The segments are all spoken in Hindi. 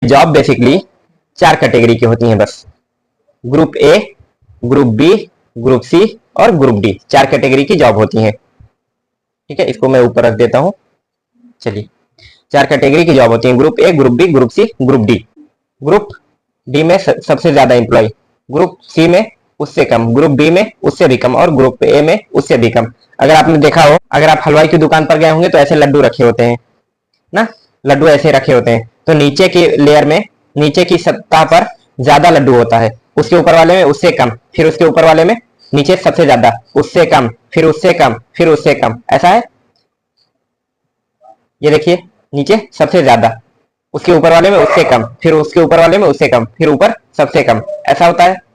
जॉब बेसिकली 4 कैटेगरी की होती हैं बस। Group A, group B, group C और ग्रुप डी, 4 कैटेगरी की जॉब होती हैं। ठीक है, इसको मैं ऊपर रख देता हूं। चलिए, 4 कैटेगरी की जॉब होती है, group A, group B, group C, group D. Group D में सबसे ज्यादा एम्प्लॉय, ग्रुप सी में उससे कम, ग्रुप बी में उससे भी कम और ग्रुप ए में उससे भी कम। अगर आपने देखा हो, अगर आप हलवाई की दुकान पर गए होंगे तो ऐसे लड्डू रखे होते हैं ना, लड्डू ऐसे रखे होते हैं, तो नीचे की लेयर में, नीचे की सतह पर ज्यादा लड्डू होता है, उसके ऊपर वाले में उससे कम, फिर उसके ऊपर वाले में नीचे सबसे ज्यादा, उससे कम, फिर उससे कम, फिर उससे कम, ऐसा है। ये देखिए, नीचे सबसे ज्यादा, उसके ऊपर वाले में उससे कम, फिर उसके ऊपर वाले में उससे कम, फिर ऊपर सबसे कम, ऐसा होता है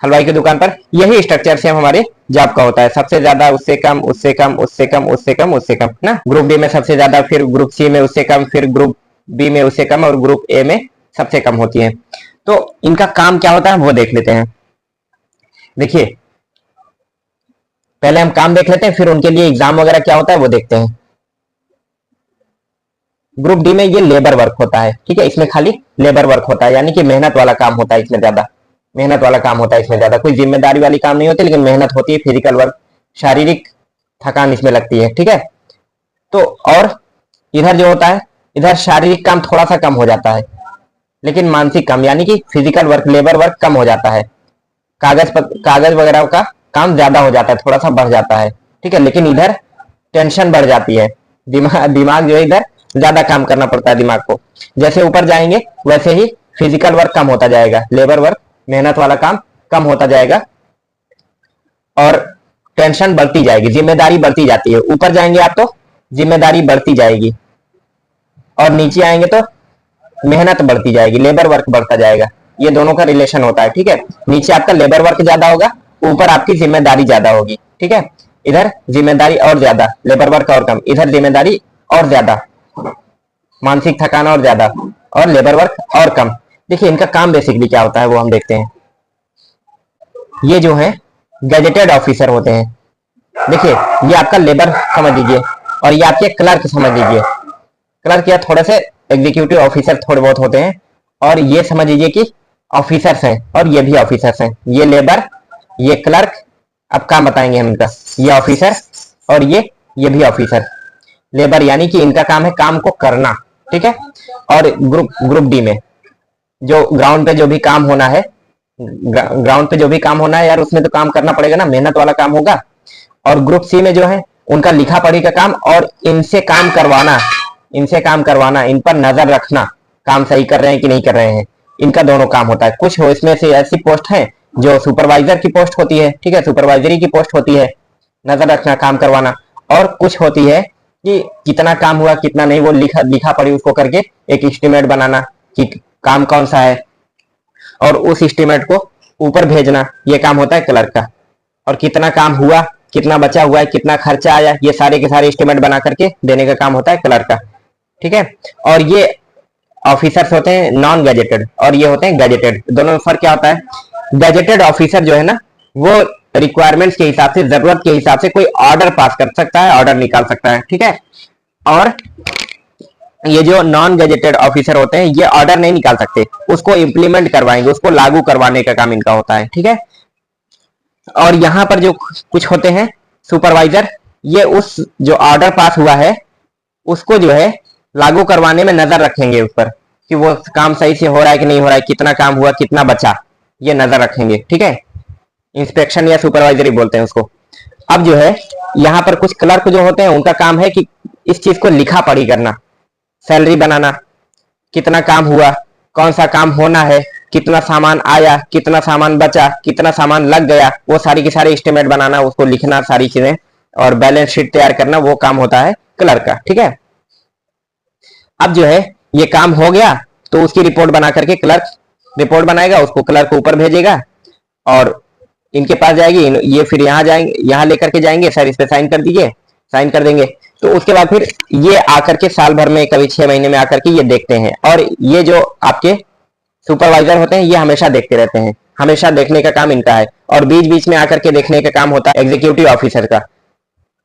हलवाई की दुकान पर। यही स्ट्रक्चर सेम हमारे जॉब का होता है, सबसे ज्यादा, उससे कम, उससे कम, उससे कम, उससे कम, उससे कम ना। ग्रुप डी में सबसे ज्यादा, फिर ग्रुप सी में उससे कम, फिर ग्रुप बी में उससे कम और ग्रुप ए में सबसे कम होती है। तो इनका काम क्या होता है वो देख लेते हैं। देखिए, पहले हम काम देख लेते हैं, फिर उनके लिए एग्जाम वगैरह क्या होता है वो देखते हैं। ग्रुप डी में ये लेबर वर्क होता है, ठीक है, इसमें खाली लेबर वर्क होता है, यानी कि मेहनत वाला काम होता है, इसमें ज्यादा मेहनत वाला काम होता है, इसमें ज्यादा कोई जिम्मेदारी वाली काम नहीं होती, लेकिन मेहनत होती है, फिजिकल वर्क, शारीरिक थकान इसमें लगती है। ठीक है, तो और इधर जो होता है, इधर शारीरिक काम थोड़ा सा कम हो जाता है, लेकिन मानसिक काम यानी कि फिजिकल वर्क, लेबर वर्क कम हो जाता है, कागज वगैरह का काम ज्यादा हो जाता है, थोड़ा सा बढ़ जाता है। ठीक है, लेकिन इधर टेंशन बढ़ जाती है, दिमाग जो है इधर ज्यादा काम करना पड़ता है दिमाग को। जैसे ऊपर जाएंगे वैसे ही फिजिकल वर्क कम होता जाएगा, लेबर वर्क, मेहनत वाला काम कम होता जाएगा और टेंशन बढ़ती जाएगी, जिम्मेदारी बढ़ती जाती है। ऊपर जाएंगे आप तो जिम्मेदारी बढ़ती जाएगी और नीचे आएंगे तो मेहनत बढ़ती जाएगी, लेबर वर्क बढ़ता जाएगा। ये दोनों का रिलेशन होता है। ठीक है, नीचे आपका लेबर वर्क ज्यादा होगा, ऊपर आपकी जिम्मेदारी ज्यादा होगी। ठीक है, इधर जिम्मेदारी और ज्यादा, लेबर वर्क और कम, इधर जिम्मेदारी और ज्यादा, मानसिक थकान और ज्यादा और लेबर वर्क और कम। देखिए, इनका काम बेसिकली क्या होता है वो हम देखते हैं। ये जो है गैजेटेड ऑफिसर होते हैं। देखिए, ये आपका लेबर समझ लीजिए और ये आपके क्लर्क समझ लीजिए। क्लर्क या थोड़े से एग्जीक्यूटिव ऑफिसर थोड़े बहुत होते हैं, और ये समझ लीजिए कि ऑफिसर्स हैं और ये भी ऑफिसर्स हैं। ये लेबर, ये क्लर्क, अब काम बताएंगे हम इनका। ये ऑफिसर और ये भी ऑफिसर। लेबर यानी कि इनका काम है काम को करना। ठीक है, और ग्रुप डी में जो ग्राउंड पे जो भी काम होना है, ग्राउंड पे जो भी काम होना है यार, उसमें तो काम करना पड़ेगा ना, मेहनत वाला काम होगा। और ग्रुप सी में जो है उनका लिखा पढ़ी का काम और इनसे काम करवाना, इन पर नजर रखना, काम सही कर रहे हैं कि नहीं कर रहे हैं, इनका दोनों काम होता है। कुछ हो इसमें से ऐसी पोस्ट है जो सुपरवाइजर की पोस्ट होती है। ठीक है, सुपरवाइजरी की पोस्ट होती है, नजर रखना, काम करवाना। और कुछ होती है कि कितना काम हुआ कितना नहीं वो लिखा पड़ी उसको करके एक एस्टिमेट बनाना कि काम कौन सा है, और उस एस्टिमेट को ऊपर भेजना, ये काम होता है क्लर्क का। और कितना काम हुआ, कितना बचा हुआ है, कितना खर्चा आया, ये सारे के सारे एस्टिमेट बना करके देने का काम होता है क्लर्क का। ठीक है, और ये ऑफिसर्स होते हैं नॉन गैजेटेड और ये होते हैं गैजेटेड। दोनों में फर्क क्या होता है? गैजेटेड ऑफिसर जो है ना, वो रिक्वायरमेंट्स के हिसाब से, जरूरत के हिसाब से कोई ऑर्डर पास कर सकता है, ऑर्डर निकाल सकता है। ठीक है, और ये जो नॉन गैजेटेड ऑफिसर होते हैं ये ऑर्डर नहीं निकाल सकते, उसको इंप्लीमेंट करवाएंगे, उसको लागू करवाने का काम इनका होता है। ठीक है, और यहां पर जो कुछ होते हैं सुपरवाइजर, ये उस जो ऑर्डर पास हुआ है उसको जो है लागू करवाने में नजर रखेंगे उस पर कि वो काम सही से हो रहा है कि नहीं हो रहा है, कितना काम हुआ कितना बचा, ये नजर रखेंगे। ठीक है, इंस्पेक्शन या सुपरवाइजरी बोलते हैं उसको। अब जो है यहाँ पर कुछ क्लर्क जो होते हैं उनका काम है कि इस चीज को लिखा पढ़ी करना, सैलरी बनाना, कितना काम हुआ, कौन सा काम होना है, कितना सामान आया, कितना सामान बचा, कितना सामान लग गया, वो सारी की सारी एस्टिमेट बनाना, उसको लिखना सारी चीजें, और बैलेंस शीट तैयार करना, वो काम होता है क्लर्क का। ठीक है, अब जो है ये काम हो गया तो उसकी रिपोर्ट बना करके क्लर्क रिपोर्ट बनाएगा, उसको क्लर्क को ऊपर भेजेगा और इनके पास जाएगी, ये फिर यहाँ जाएंगे, यहाँ लेकर के जाएंगे, सर इस पे साइन कर दीजिए, साइन कर देंगे। तो उसके बाद फिर ये आकर के साल भर में, कभी 6 महीने में आकर के ये देखते हैं, और ये जो आपके सुपरवाइजर होते हैं ये हमेशा देखते रहते हैं, हमेशा देखने का काम इनका है, और बीच बीच में आकर के देखने का काम होता है एग्जीक्यूटिव ऑफिसर का।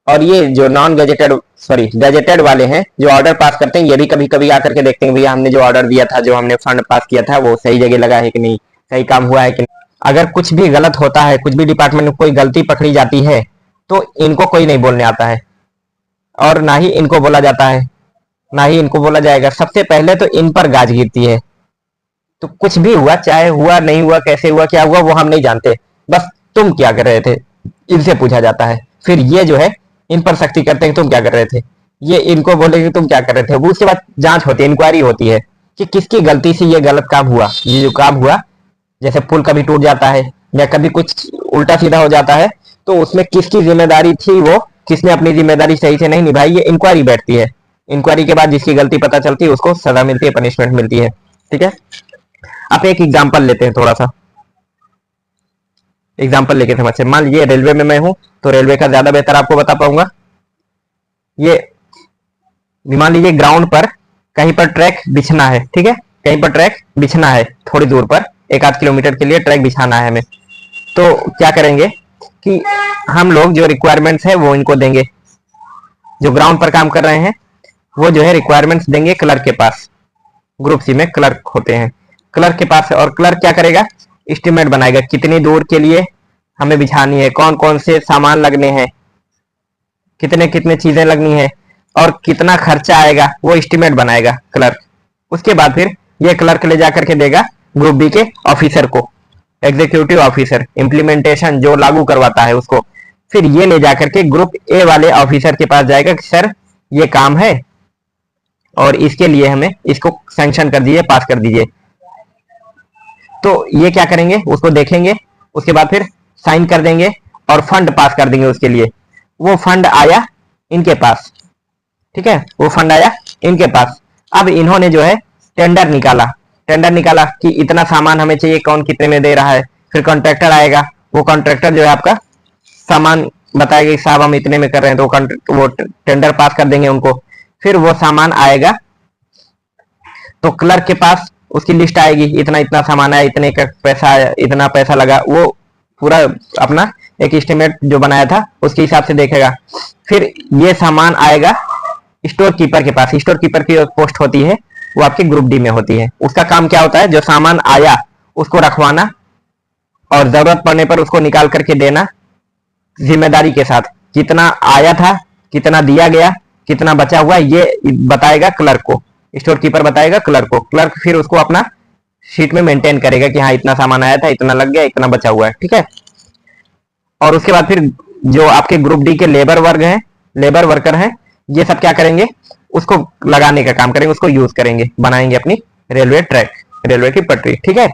और ये जो नॉन गजेटेड सॉरी गजेटेड वाले हैं जो ऑर्डर पास करते हैं, ये भी कभी कभी आकर के देखते हैं भैया हमने जो ऑर्डर दिया था, जो हमने फंड पास किया था, वो सही जगह लगा है कि नहीं, सही काम हुआ है कि नहीं। अगर कुछ भी गलत होता है, कुछ भी डिपार्टमेंट में कोई गलती पकड़ी जाती है, तो इनको कोई नहीं बोलने आता है और ना ही इनको बोला जाता है, ना ही इनको बोला जाएगा। सबसे पहले तो इन पर गाज गिरती है। तो कुछ भी हुआ, चाहे हुआ नहीं हुआ, कैसे हुआ, क्या हुआ, वो हम नहीं जानते, बस तुम क्या कर रहे थे, इनसे पूछा जाता है। फिर ये जो है इन पर सख्ती करते हैं, तुम क्या कर रहे थे, ये इनको बोले कि तुम क्या कर रहे थे। वो उसके बाद जांच होती है, इंक्वायरी होती है कि किसकी गलती से ये गलत काम हुआ। ये जो काम हुआ, जैसे पुल कभी टूट जाता है या कभी कुछ उल्टा सीधा हो जाता है, तो उसमें किसकी जिम्मेदारी थी, वो किसने अपनी जिम्मेदारी सही से नहीं निभाई, ये इंक्वायरी बैठती है। इंक्वायरी के बाद जिसकी गलती पता चलती है उसको सजा मिलती है, पनिशमेंट मिलती है। ठीक है, आप एक एग्जाम्पल लेते हैं, थोड़ा सा एग्जाम्पल लेके समझते हैं। मान लीजिए रेलवे में मैं हूं, तो रेलवे का ज्यादा बेहतर आपको बता पाऊंगा। ये मान लीजिए ग्राउंड पर कहीं पर ट्रैक बिछना है, ठीक है, कहीं पर ट्रैक बिछना है, थोड़ी दूर पर 1-8 किलोमीटर के लिए ट्रैक बिछाना है हमें। तो क्या करेंगे कि हम लोग जो रिक्वायरमेंट्स है वो इनको देंगे, जो ग्राउंड पर काम कर रहे हैं वो जो है रिक्वायरमेंट्स देंगे क्लर्क के पास। ग्रुप सी में क्लर्क होते हैं, क्लर्क के पास। और क्लर्क क्या करेगा, एस्टिमेट बनाएगा कितनी दूर के लिए हमें बिछानी है, कौन कौन से सामान लगने हैं, कितने कितने चीजें लगनी है और कितना खर्चा आएगा, वो एस्टिमेट बनाएगा क्लर्क। उसके बाद फिर ये क्लर्क ले जाकर के देगा ग्रुप बी के ऑफिसर को, एग्जीक्यूटिव ऑफिसर, इंप्लीमेंटेशन जो लागू करवाता है उसको। फिर ये ले जाकर के ग्रुप ए वाले ऑफिसर के पास जाएगा कि सर ये काम है और इसके लिए हमें इसको सैंक्शन कर दीजिए, पास कर दीजिए। तो ये क्या करेंगे, उसको देखेंगे, उसके बाद फिर साइन कर देंगे और फंड पास कर देंगे उसके लिए। वो फंड आया इनके पास, ठीक है, वो फंड आया इनके पास। अब इन्होंने जो है टेंडर निकाला, टेंडर निकाला कि इतना सामान हमें चाहिए, कौन कितने में दे रहा है। फिर कॉन्ट्रैक्टर आएगा, वो कॉन्ट्रैक्टर जो है आपका सामान बताएगा कि साहब हम इतने में कर रहे हैं, तो वो टेंडर पास कर देंगे उनको। फिर वो सामान आएगा तो क्लर्क के पास उसकी लिस्ट आएगी, इतना इतना सामान आया, इतने का पैसा आया, इतना पैसा लगा, वो पूरा अपना एक एस्टिमेट जो बनाया था उसके हिसाब से देखेगा। फिर ये सामान आएगा स्टोर कीपर के पास। स्टोर कीपर की पोस्ट होती है वो आपकी ग्रुप डी में होती है। उसका काम क्या होता है, जो सामान आया उसको रखवाना और जरूरत पड़ने पर उसको निकाल करके देना जिम्मेदारी के साथ। कितना आया था, कितना दिया गया, कितना बचा हुआ, ये बताएगा क्लर्क को, स्टोर कीपर बताएगा क्लर्क को। क्लर्क फिर उसको अपना शीट में मेंटेन करेगा कि हाँ इतना सामान आया था, इतना लग गया, इतना बचा हुआ है, ठीक है। और उसके बाद फिर जो आपके ग्रुप डी के लेबर वर्ग हैं, लेबर वर्कर हैं, ये सब क्या करेंगे, उसको लगाने का काम करेंगे, उसको यूज करेंगे, बनाएंगे अपनी रेलवे ट्रैक, रेलवे की पटरी, ठीक है।